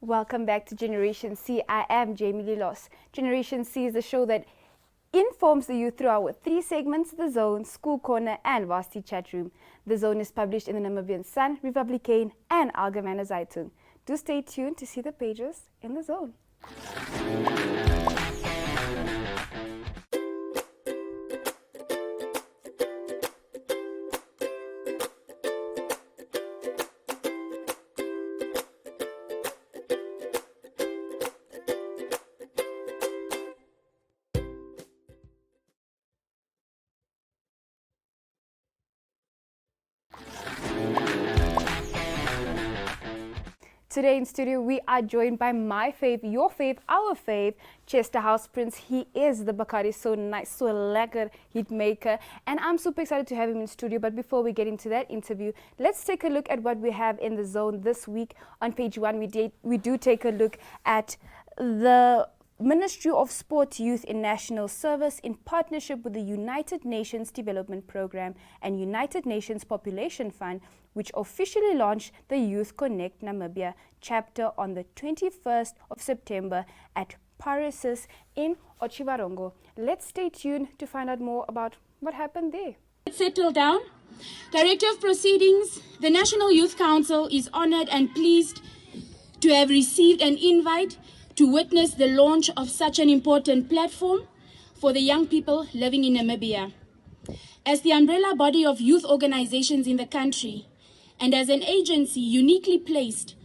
Welcome back to Generation C. I am Jemimah Ndebele. Generation C is the show that informs the youth through our 3 segments: The Zone, School Corner, and Varsity Chat Room. The Zone is published in the Namibian Sun, Republican, and Algemene Zeitung. Do stay tuned to see the pages in The Zone. Today in studio, we are joined by my fave, your fave, our fave, Chester Houseprince. He is the Bacardi so nice, so lekker hit maker, and I'm super excited to have him in studio. But before we get into that interview, let's take a look at what we have in The Zone this week. On page 1, we do take a look at the Ministry of Sport, Youth and National Service, in partnership with the United Nations Development Programme and United Nations Population Fund, which officially launched the Youth Connect Namibia chapter on the 21st of September at Paris in Otjiwarongo. Let's stay tuned to find out more about what happened there. Settle down. Director of Proceedings, the National Youth Council is honoured and pleased to have received an invite to witness the launch of such an important platform for the young people living in Namibia. As the umbrella body of youth organizations in the country, and as an agency uniquely placed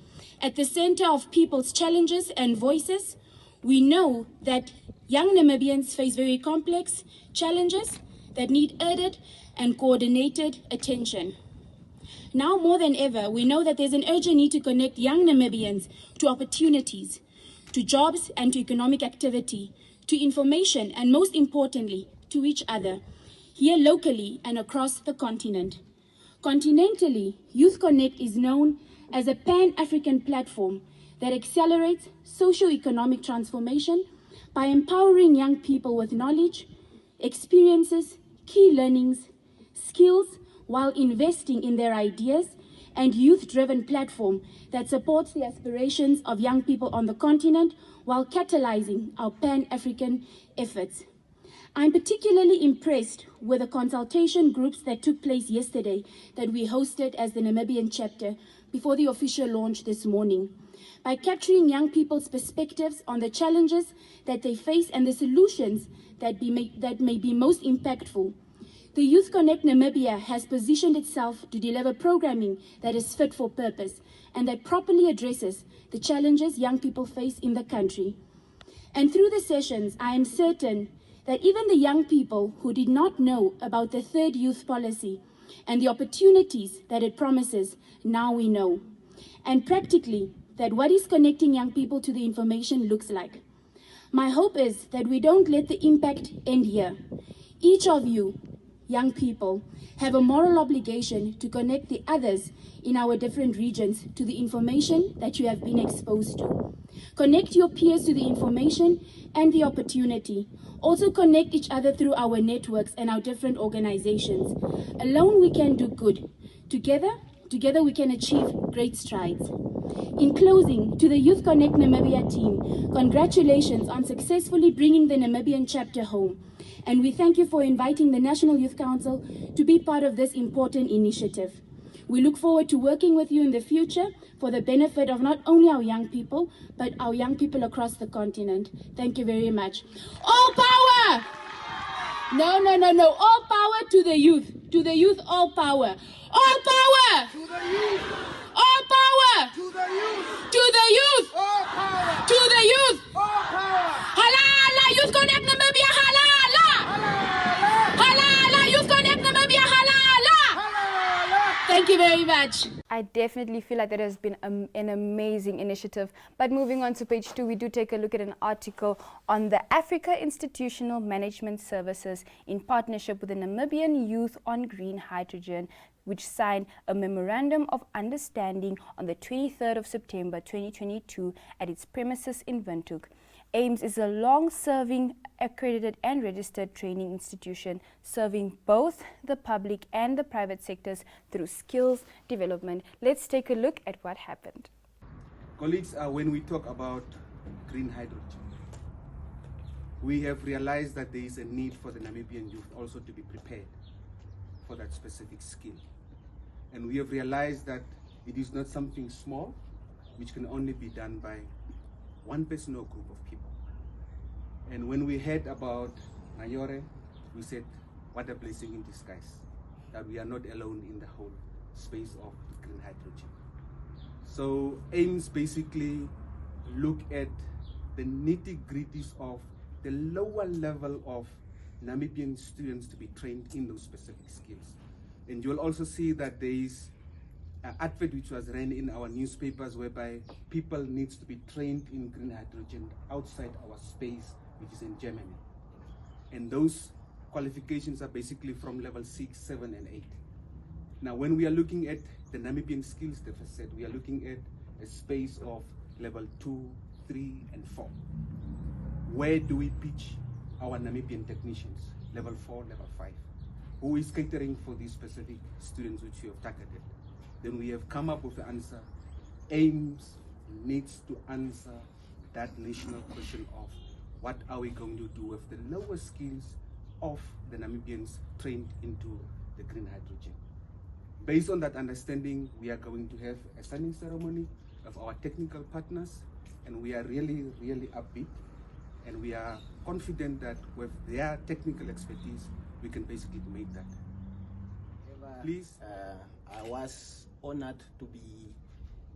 at the center of people's challenges and voices, we know that young Namibians face very complex challenges that need urgent and coordinated attention. Now more than ever, we know that there's an urgent need to connect young Namibians to opportunities, to jobs and to economic activity, to information, and most importantly, to each other, here locally and across the continent. Continentally, Youth Connect is known as a pan-African platform that accelerates socio-economic transformation by empowering young people with knowledge, experiences, key learnings, skills, while investing in their ideas, and youth-driven platform that supports the aspirations of young people on the continent while catalyzing our pan-African efforts. I'm particularly impressed with the consultation groups that took place yesterday that we hosted as the Namibian chapter before the official launch this morning. By capturing young people's perspectives on the challenges that they face and the solutions that may be most impactful, the Youth Connect Namibia has positioned itself to deliver programming that is fit for purpose and that properly addresses the challenges young people face in the country. And through the sessions, I am certain that even the young people who did not know about the third youth policy and the opportunities that it promises, now we know. And practically, that what is connecting young people to the information looks like. My hope is that we don't let the impact end here. Each of you, young people, have a moral obligation to connect the others in our different regions to the information that you have been exposed to. Connect your peers to the information and the opportunity. Also connect each other through our networks and our different organizations. Alone we can do good. Together we can achieve great strides. In closing, to the Youth Connect Namibia team, congratulations on successfully bringing the Namibian chapter home. And we thank you for inviting the National Youth Council to be part of this important initiative. We look forward to working with you in the future for the benefit of not only our young people, but our young people across the continent. Thank you very much. All power! No. All power to the youth. To the youth, all power. All power! To the youth! All power! To the youth! To the youth! All power! To the youth! All power! Halala! Youth Connect Namibia! Halala! Halala! Youth Connect Namibia! Halala! Thank you very much. I definitely feel like that has been an amazing initiative. But moving on to page 2, we do take a look at an article on the Africa Institutional Management Services in partnership with the Namibian Youth on Green Hydrogen, which signed a Memorandum of Understanding on the 23rd of September 2022 at its premises in Windhoek. AIMS is a long-serving, accredited and registered training institution serving both the public and the private sectors through skills development. Let's take a look at what happened. Colleagues, when we talk about green hydrogen, we have realized that there is a need for the Namibian youth also to be prepared for that specific skill. And we have realized that it is not something small, which can only be done by one person or group of people. And when we heard about Nayore, we said, what a blessing in disguise, that we are not alone in the whole space of green hydrogen. So AIMS basically look at the nitty-gritties of the lower level of Namibian students to be trained in those specific skills. And you'll also see that there is an advert which was ran in our newspapers whereby people need to be trained in green hydrogen outside our space, which is in Germany. And those qualifications are basically from level 6, 7, and 8. Now, when we are looking at the Namibian skills deficit, we are looking at a space of level 2, 3, and 4. Where do we pitch our Namibian technicians? Level 4, level 5. Who is catering for these specific students which you have targeted? Then we have come up with the answer. AIMS needs to answer that national question of what are we going to do with the lower skills of the Namibians trained into the green hydrogen. Based on that understanding, we are going to have a signing ceremony of our technical partners, and we are really, really upbeat, and we are confident that with their technical expertise, we can basically make that. Please. I was honored to be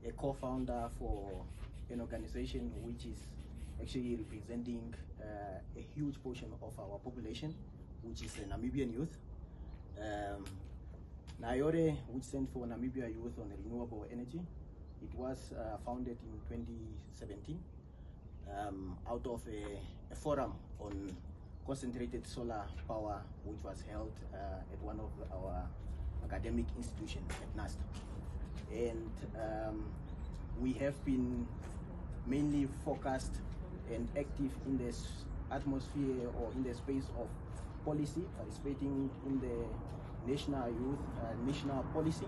a co-founder for an organization which is actually representing a huge portion of our population, which is the Namibian youth. NAYORE, which stands for Namibia Youth on Renewable Energy, it was founded in 2017 out of a forum on concentrated solar power, which was held at one of our academic institutions at NAST. And we have been mainly focused and active in this atmosphere or in the space of policy, participating in the national youth national policy.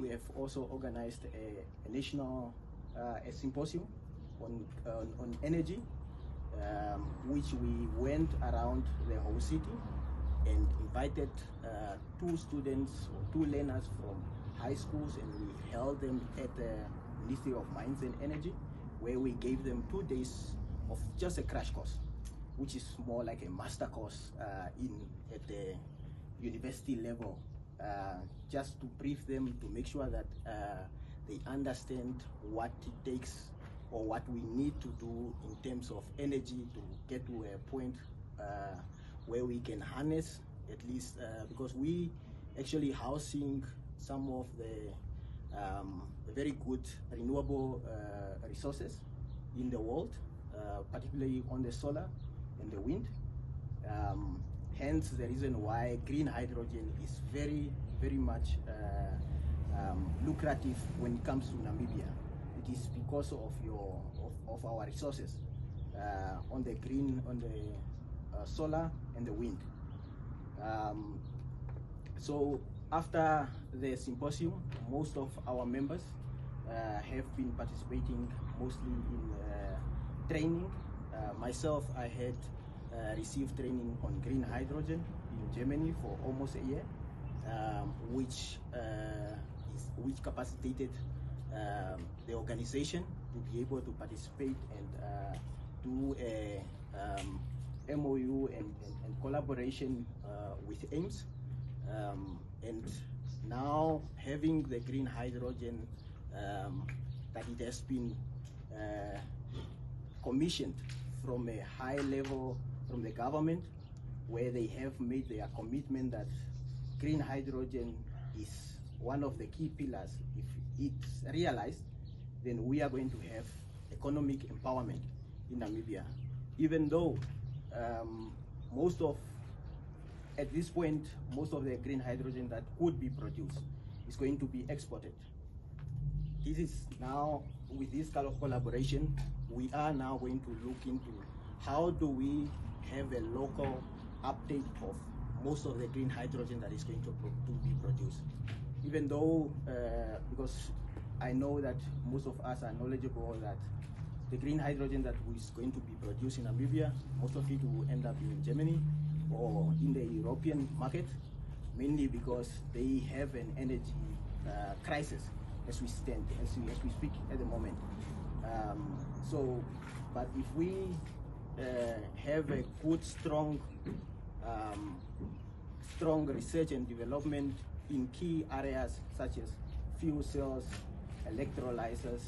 We have also organized a national a symposium on energy, which we went around the whole city and invited two students or two learners from high schools, and we held them at the Ministry of Mines and Energy, where we gave them 2 days of just a crash course, which is more like a master course at the university level, just to brief them, to make sure that they understand what it takes or what we need to do in terms of energy to get to a point where we can harness at least, because we actually housing some of the very good renewable resources in the world, particularly on the solar and the wind. Hence the reason why green hydrogen is very, very much lucrative when it comes to Namibia. It is because of our resources on the solar and the wind. So after the symposium, most of our members have been participating mostly in training. Myself, I had received training on green hydrogen in Germany for almost a year, which capacitated the organization to be able to participate and do a MOU and collaboration with AIMS. And now having the green hydrogen, that it has been commissioned from a high level from the government, where they have made their commitment that green hydrogen is one of the key pillars. If it's realized, then we are going to have economic empowerment in Namibia, even though at this point, most of the green hydrogen that could be produced is going to be exported. This is now, with this kind of collaboration, we are now going to look into how do we have a local uptake of most of the green hydrogen that is going to be produced. Even though, because I know that most of us are knowledgeable that the green hydrogen that is going to be produced in Namibia, most of it will end up in Germany or in the European market, mainly because they have an energy crisis as we speak at the moment. But if we have a good, strong research and development in key areas such as fuel cells, electrolyzers,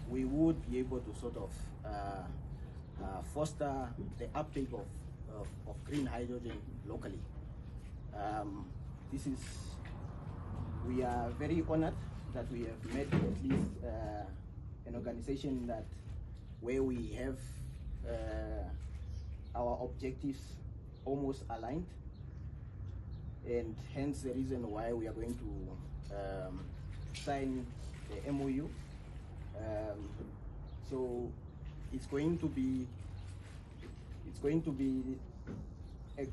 we would be able to sort of foster the uptake of green hydrogen locally. We are very honored that we have met at least an organization where we have our objectives almost aligned, and hence the reason why we are going to sign the MOU. So it's going to be a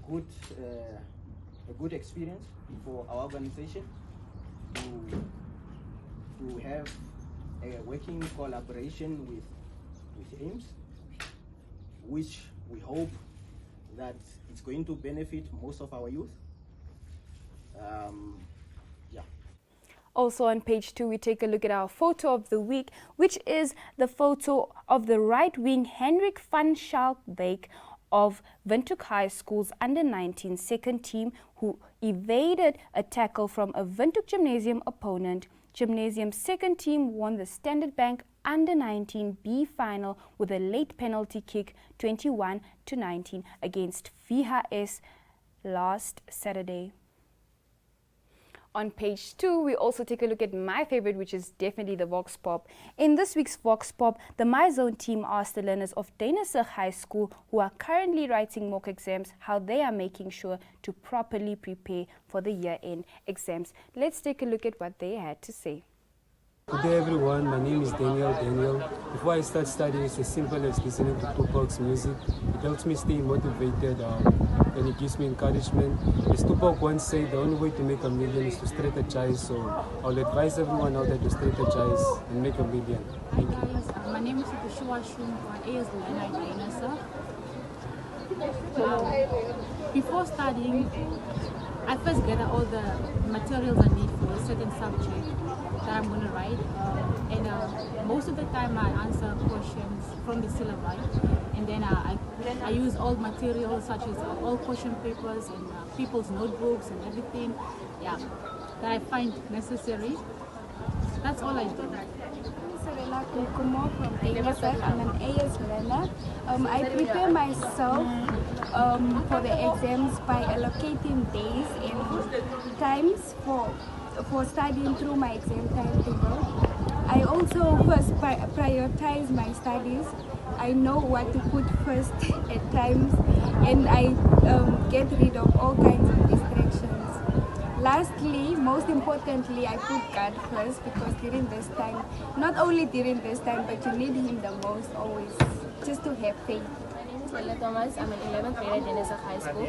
good experience for our organization to have a working collaboration with AIMS, which we hope that it's going to benefit most of our youth. Also on page 2, we take a look at our photo of the week, which is the photo of the right-wing Hendrik van Schalkwyk of Windhoek High School's under-19 second team, who evaded a tackle from a Windhoek Gymnasium opponent. Gymnasium's second team won the Standard Bank under-19 B final with a late penalty kick 21-19 against VHS last Saturday. On page 2, we also take a look at my favorite, which is definitely the Vox Pop. In this week's Vox Pop, the My Zone team asked the learners of Danielsberg High School, who are currently writing mock exams, how they are making sure to properly prepare for the year-end exams. Let's take a look at what they had to say. Good day everyone, my name is Daniel. Before I start studying, it's as simple as listening to Tupac's music. It helps me stay motivated and it gives me encouragement. As Tupac once said, the only way to make a million is to strategize. So I'll advise everyone out there to strategize and make a million. Thank you. Guys, my name is Joshua Shumba, AS Leonard Before studying, I first gather all the materials I need for a certain subject that I'm going to write, and most of the time I answer questions from the syllabi, and then I use old materials such as old question papers and people's notebooks and everything, that I find necessary. That's all I do. From Danielsberg. I'm an AS learner. I prepare myself for the exams by allocating days and times for studying through my exam timetable. I also first prioritize my studies. I know what to put first at times, and I get rid of all kinds of distractions. Lastly, most importantly, I put God first, because during this time, not only during this time, but you need Him the most always, just to have faith. My name is Thomas. I'm an 11th grader at Danielsberg High School.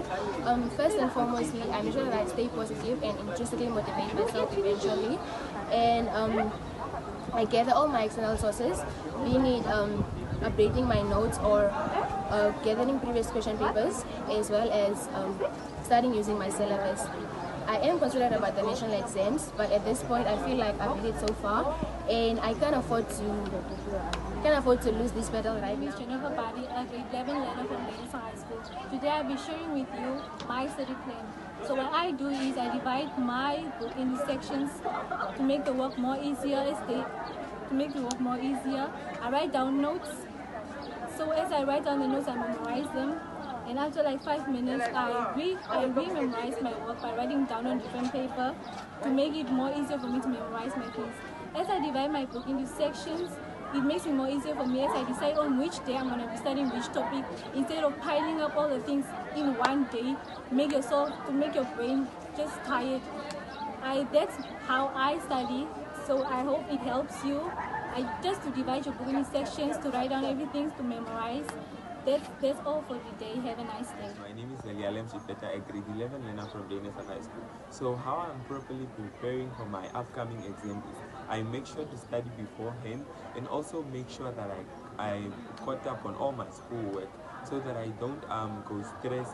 First and foremostly, I make sure that I stay positive and intrinsically motivate myself eventually. And I gather all my external sources, be it updating my notes or gathering previous question papers, as well as starting using my syllabus. I am concerned about the national exams, but at this point I feel like I've made it so far, and I can't afford to lose this battle right now. Jemimah Ndebele, a grade 11 learner from Danielsberg High School. Today I'll be sharing with you my study plan. So what I do is I divide my book into sections to make the work more easier. I write down notes. So as I write down the notes, I memorize them. And after like 5 minutes, I re-memorize my work by writing down on different paper to make it more easier for me to memorize my things. As I divide my book into sections, it makes it more easier for me as I decide on which day I'm going to be studying which topic, instead of piling up all the things in one day to make your brain just tired. That's how I study, so I hope it helps you. Just to divide your book into sections, to write down everything, to memorize. That's all for today. Have a nice day. My name is Lialem Shipeta, a grade 11 learner from Denison High School. So how I'm properly preparing for my upcoming exam is I make sure to study beforehand and also make sure that I caught up on all my schoolwork so that I don't go stress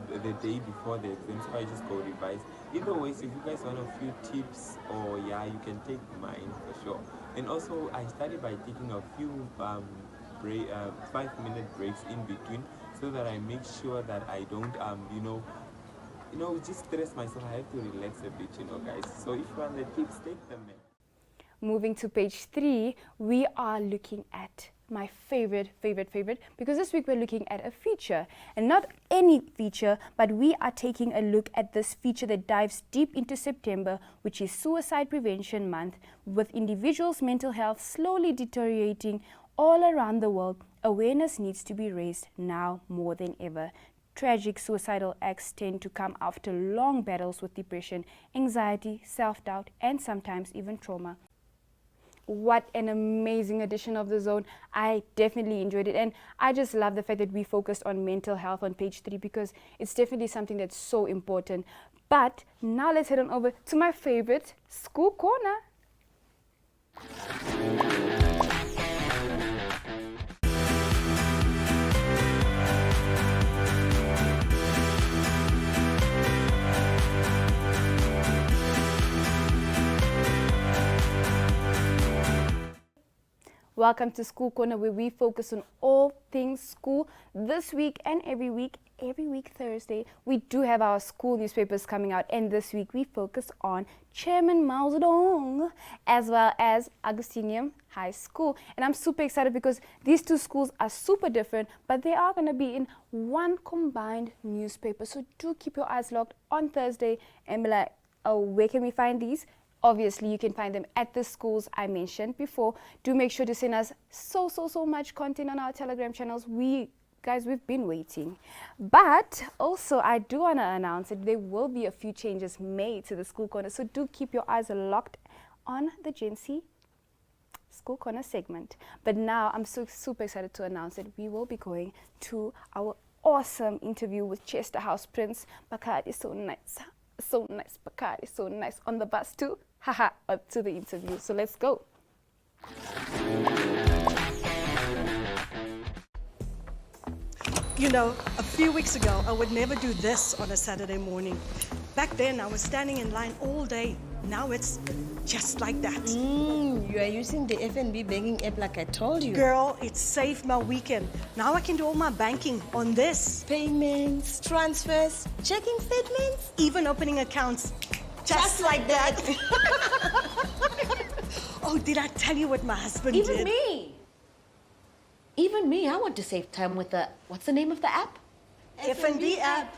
the day before the exam, so I just go revise. Either ways, if you guys want a few tips, or yeah, you can take mine for sure. And also, I study by taking a few 5-minute breaks in between, so that I make sure that I don't just stress myself. I have to relax a bit, guys. So if you want the tips, take them, man. Moving to page 3, we are looking at my favorite, because this week we're looking at a feature, and not any feature, but we are taking a look at this feature that dives deep into September, which is Suicide Prevention Month. With individuals' mental health slowly deteriorating all around the world, awareness needs to be raised now more than ever. Tragic suicidal acts tend to come after long battles with depression, anxiety, self-doubt, and sometimes even trauma. What an amazing edition of The Zone. I definitely enjoyed it, and I just love the fact that we focused on mental health on page 3, because it's definitely something that's so important. But now let's head on over to my favorite School Corner. Welcome to School Corner, where we focus on all things school. This week and every week Thursday, we do have our school newspapers coming out, and this week we focus on Chairman Mao Zedong as well as Augustinium High School. And I'm super excited because these two schools are super different, but they are going to be in one combined newspaper. So do keep your eyes locked on Thursday and be like, oh, where can we find these? Obviously, you can find them at the schools I mentioned before. Do make sure to send us so much content on our Telegram channels. We've been waiting. But also, I do want to announce that there will be a few changes made to the School Corner. So do keep your eyes locked on the Gen C School Corner segment. But now, I'm super excited to announce that we will be going to our awesome interview with Chester Houseprince. Bacardi, so nice. So nice, Bacardi, so nice. On the bus too. Haha, up to the interview. So let's go. You know, a few weeks ago, I would never do this on a Saturday morning. Back then, I was standing in line all day. Now it's just like that. You are using the FNB banking app like I told you. Girl, it saved my weekend. Now I can do all my banking on this. Payments, transfers, checking statements. Even opening accounts. Just like that. Oh, did I tell you what my husband did? Even me, I want to save time with what's the name of the app? FNB app.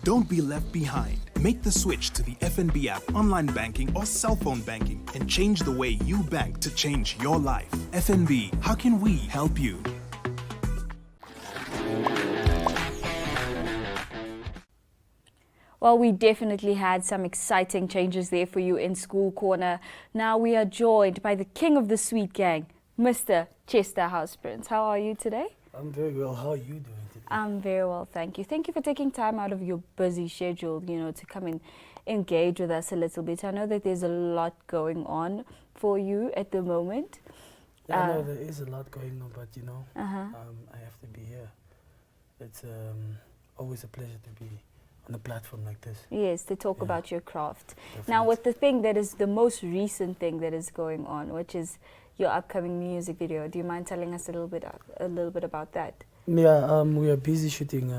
Don't be left behind. Make the switch to the FNB app, online banking or cell phone banking, and change the way you bank to change your life. FNB, how can we help you? Well, we definitely had some exciting changes there for you in School Corner. Now we are joined by the king of the sweet gang, Mr. Chester Houseprince. How are you today? I'm very well. How are you doing today? I'm very well, thank you. Thank you for taking time out of your busy schedule, to come and engage with us a little bit. I know that there's a lot going on for you at the moment. Yeah, I know there is a lot going on, but I have to be here. It's always a pleasure to be on a platform like this. Yes, to talk about your craft. Definitely. Now, with the thing that is the most recent thing that is going on, which is your upcoming music video, do you mind telling us a little bit about that? Yeah, we are busy shooting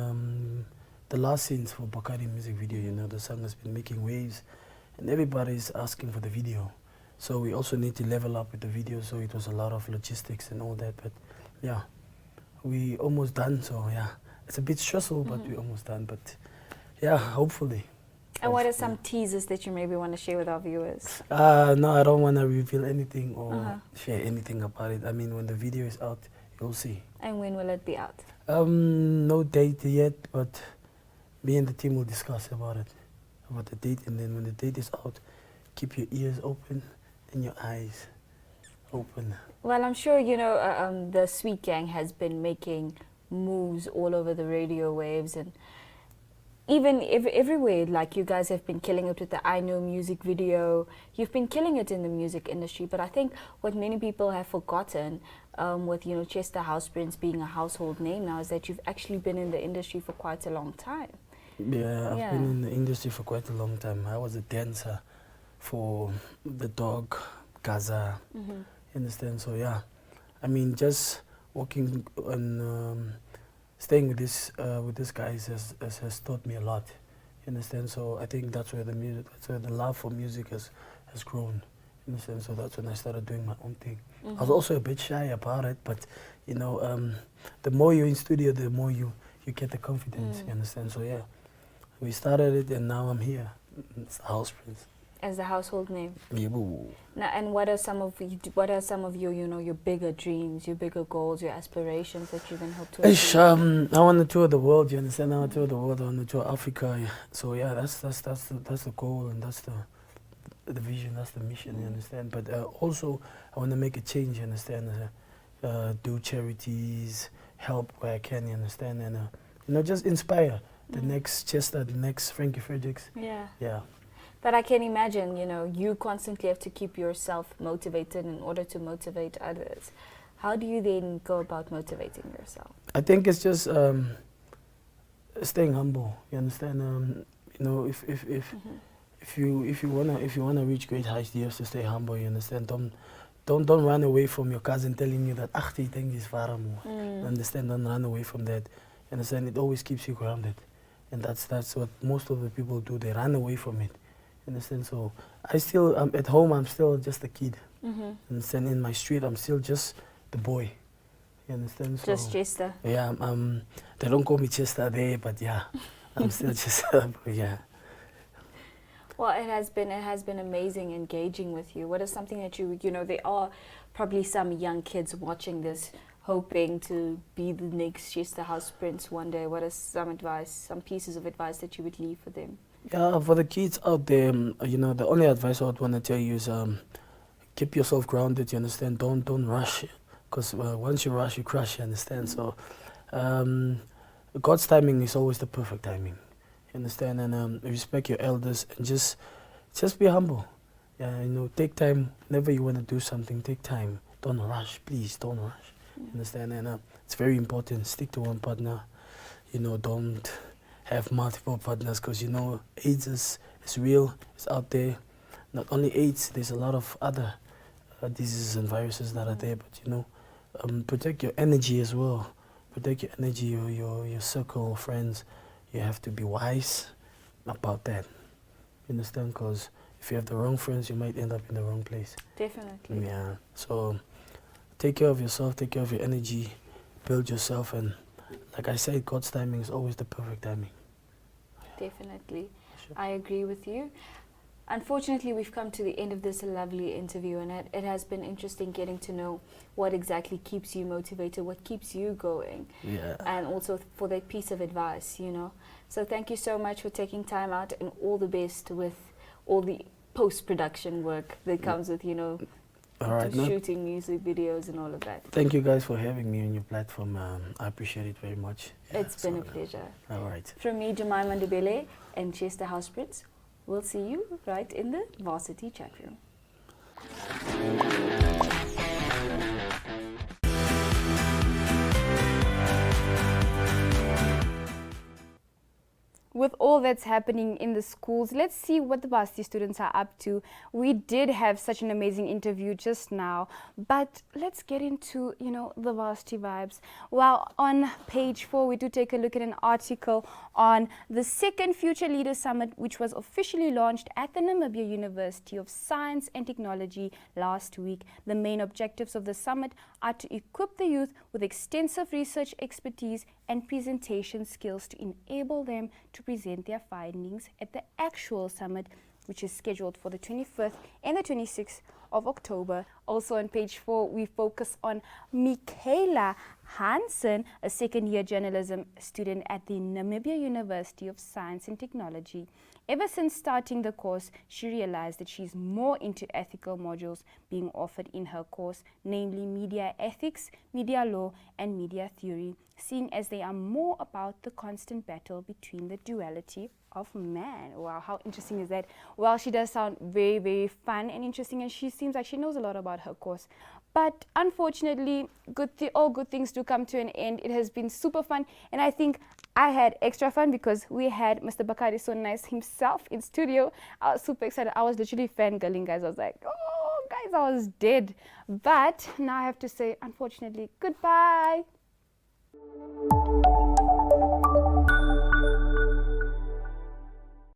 the last scenes for Bacardi music video. The song has been making waves, and everybody's asking for the video. So we also need to level up with the video. So it was a lot of logistics and all that. But yeah, we almost done. So yeah, it's a bit stressful, but we're almost done. But yeah, hopefully. And what are some teasers that you maybe want to share with our viewers? No, I don't want to reveal anything or share anything about it. I mean, when the video is out, you'll see. And when will it be out? No date yet, but me and the team will discuss about the date. And then when the date is out, keep your ears open and your eyes open. Well, I'm sure, the Sweet Gang has been making moves all over the radio waves, and even everywhere. Like, you guys have been killing it with the I Know music video. You've been killing it in the music industry. But I think what many people have forgotten, with, you know, Chester Houseprince being a household name now, is that you've actually been in the industry for quite a long time. Yeah, I've been in the industry for quite a long time. I was a dancer for The Dog, Gaza. Mm-hmm. You understand? So yeah, I mean, just working on staying with this guys has taught me a lot. You understand? So I think that's where the love for music has grown. You understand? So that's when I started doing my own thing. I was also a bit shy about it, but you know, the more you're in studio, the more you get the confidence. You understand? So yeah, we started it, and now I'm here. It's Houseprince. As the household name. Yeah, boo. Now, and what are some of your, you know, your bigger dreams, your bigger goals, your aspirations that you then hope to achieve? I want to tour the world. You understand? I want to tour the world. I want to tour Africa. Yeah. So yeah, that's the goal, and that's the vision. That's the mission. You understand? But also, I want to make a change. You understand? Do charities, help where I can. You understand? And you know, just inspire the next Chester, the next Frankie Fredericks. Yeah. Yeah. But I can imagine, you know, you constantly have to keep yourself motivated in order to motivate others. How do you then go about motivating yourself? I think it's just staying humble. You understand? You know, if you wanna reach great heights, you have to stay humble. You understand? Don't run away from your cousin telling you that you think is far more. You understand? Don't run away from that. You understand? It always keeps you grounded, and that's what most of the people do. They run away from it. Understand? So I'm at home, I'm still just a kid. Understand? In my street, I'm still just the boy. You understand? So, just Chester. Yeah, they don't call me Chester there, but yeah, I'm still just yeah. Well, it has been amazing engaging with you. What is something that you know, there are probably some young kids watching this hoping to be the next Chester Houseprince one day. What is some pieces of advice that you would leave for them? Yeah, for the kids out there, you know, the only advice I would want to tell you is keep yourself grounded. You understand? Don't rush, because once you rush, you crash. You understand? So God's timing is always the perfect timing. You understand? And respect your elders, and just be humble. Yeah, you know, take time. Whenever you want to do something, take time. Don't rush, please. Don't rush. You understand? And it's very important. Stick to one partner. You know, don't have multiple partners, because you know AIDS is real. It's out there. Not only AIDS, there's a lot of other diseases and viruses that are there. But you know, protect your energy as well. Protect your energy, your circle of friends. You have to be wise about that. You understand? Because if you have the wrong friends, you might end up in the wrong place. Definitely. Yeah. So take care of yourself. Take care of your energy. Build yourself, and like I said, God's timing is always the perfect timing. Definitely. Sure. I agree with you. Unfortunately, we've come to the end of this lovely interview, and it has been interesting getting to know what exactly keeps you motivated, what keeps you going, and also for that piece of advice, you know. So thank you so much for taking time out, and all the best with all the post-production work that comes with, you know, shooting music videos and all of that. Thank you guys for having me on your platform. I appreciate it very much. It's been a pleasure. All right. From me, Jemimah Ndebele and Chester Houseprince, we'll see you right in the varsity chat room. With all that's happening in the schools, let's see what the varsity students are up to. We did have such an amazing interview just now, but let's get into, you know, the varsity vibes. Well, on page 4, we do take a look at an article on the second Future Leaders Summit, which was officially launched at the Namibia University of Science and Technology last week. The main objectives of the summit are to equip the youth with extensive research expertise and presentation skills to enable them to present their findings at the actual summit, which is scheduled for the 25th and the 26th of October. Also on page 4, we focus on Michaela Hansen, a second-year journalism student at the Namibia University of Science and Technology. Ever since starting the course, she realized that she's more into ethical modules being offered in her course, namely media ethics, media law, and media theory, seeing as they are more about the constant battle between the duality of man. Wow, how interesting is that? Well, she does sound very, very fun and interesting, and she seems like she knows a lot about her course. But unfortunately, all good things do come to an end. It has been super fun, and I think I had extra fun because we had Mr. Bacardi So Nice himself in studio. I was super excited. I was literally fangirling, guys. I was like, oh, guys, I was dead. But now I have to say, unfortunately, goodbye.